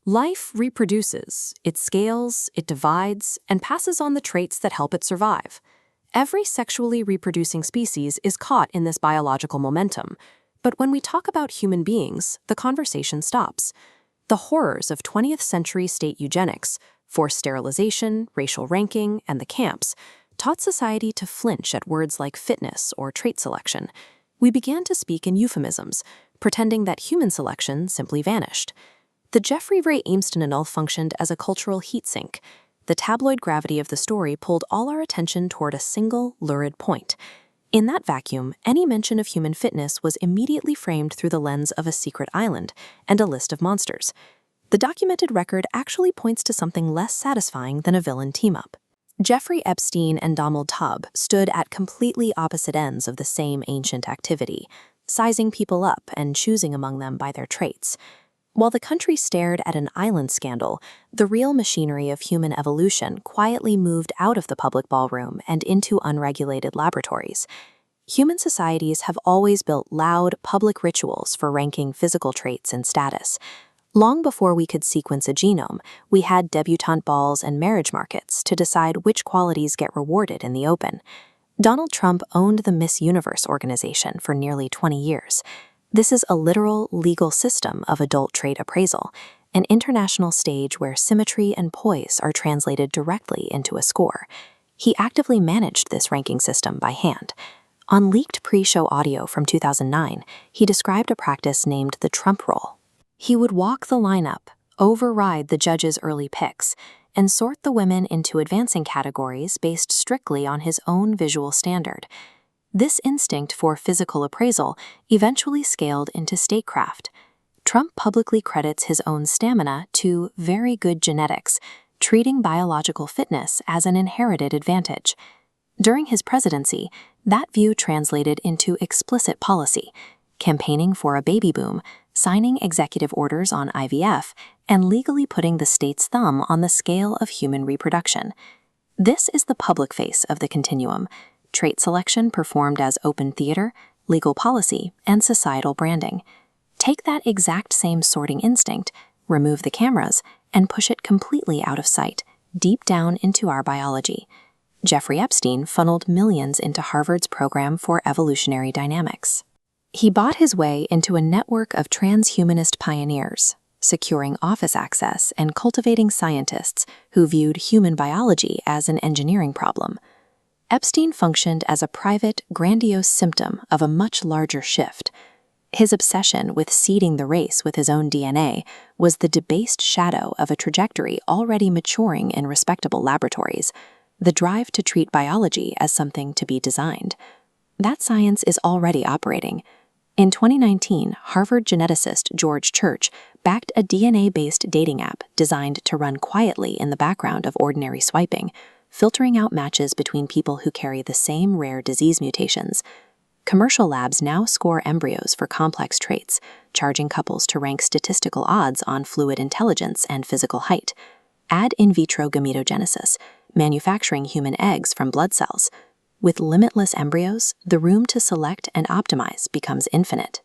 Life reproduces, it scales, it divides, and passes on the traits that help it survive. Every sexually reproducing species is caught in this biological momentum, but when we talk about human beings, the conversation stops. The horrors of 20th century state eugenics, forced sterilization, racial ranking, and the camps taught society to flinch at words like fitness or trait selection. We began to speak in euphemisms, pretending that human selection simply vanished. The Jeffrey Ray Ameston annul functioned as a cultural heat sink. The tabloid gravity of the story pulled all our attention toward a single, lurid point. In that vacuum, any mention of human fitness was immediately framed through the lens of a secret island and a list of monsters. The documented record actually points to something less satisfying than a villain team-up. Jeffrey Epstein and Donald Tubb stood at completely opposite ends of the same ancient activity, sizing people up and choosing among them by their traits. While the country stared at an island scandal, the real machinery of human evolution quietly moved out of the public ballroom and into unregulated laboratories. Human societies have always built loud, public rituals for ranking physical traits and status. Long before we could sequence a genome, we had debutante balls and marriage markets to decide which qualities get rewarded in the open. Donald Trump owned the Miss Universe organization for nearly 20 years. This is a literal, legal system of adult trait appraisal, an international stage where symmetry and poise are translated directly into a score. He actively managed this ranking system by hand. On leaked pre-show audio from 2009, he described a practice named the Trump roll. He would walk the lineup, override the judges' early picks, and sort the women into advancing categories based strictly on his own visual standard. This instinct for physical appraisal eventually scaled into statecraft. Trump publicly credits his own stamina to very good genetics, treating biological fitness as an inherited advantage. During his presidency, that view translated into explicit policy, campaigning for a baby boom, signing executive orders on IVF, and legally putting the state's thumb on the scale of human reproduction. This is the public face of the continuum. Trait selection performed as open theater, legal policy, and societal branding. Take that exact same sorting instinct, remove the cameras, and push it completely out of sight, deep down into our biology. Jeffrey Epstein funneled millions into Harvard's program for evolutionary dynamics. He bought his way into a network of transhumanist pioneers, securing office access and cultivating scientists who viewed human biology as an engineering problem. Epstein functioned as a private, grandiose symptom of a much larger shift. His obsession with seeding the race with his own DNA was the debased shadow of a trajectory already maturing in respectable laboratories, the drive to treat biology as something to be designed. That science is already operating. In 2019, Harvard geneticist George Church backed a DNA-based dating app designed to run quietly in the background of ordinary swiping, filtering out matches between people who carry the same rare disease mutations. Commercial labs now score embryos for complex traits, charging couples to rank statistical odds on fluid intelligence and physical height. Add in vitro gametogenesis, manufacturing human eggs from blood cells. With limitless embryos, the room to select and optimize becomes infinite.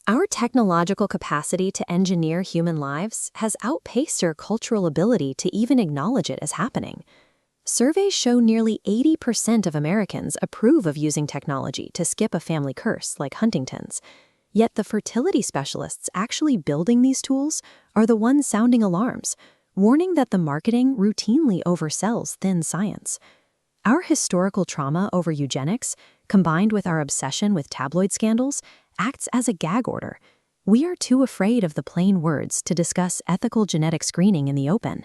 Our technological capacity to engineer human lives has outpaced our cultural ability to even acknowledge it as happening. Surveys show nearly 80% of Americans approve of using technology to skip a family curse like Huntington's. Yet the fertility specialists actually building these tools are the ones sounding alarms, warning that the marketing routinely oversells thin science. Our historical trauma over eugenics, combined with our obsession with tabloid scandals, acts as a gag order. We are too afraid of the plain words to discuss ethical genetic screening in the open.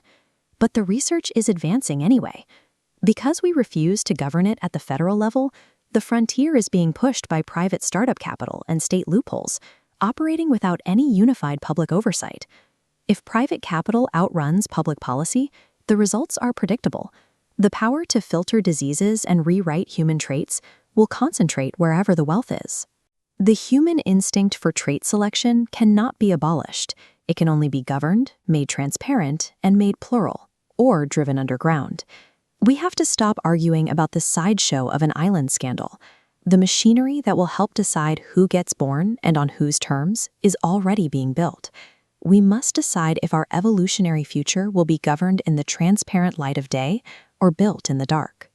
But the research is advancing anyway. Because we refuse to govern it at the federal level, the frontier is being pushed by private startup capital and state loopholes, operating without any unified public oversight. If private capital outruns public policy, the results are predictable. The power to filter diseases and rewrite human traits will concentrate wherever the wealth is. The human instinct for trait selection cannot be abolished. It can only be governed, made transparent, and made plural, or driven underground. We have to stop arguing about the sideshow of an island scandal. The machinery that will help decide who gets born and on whose terms is already being built. we must decide if our evolutionary future will be governed in the transparent light of day or built in the dark.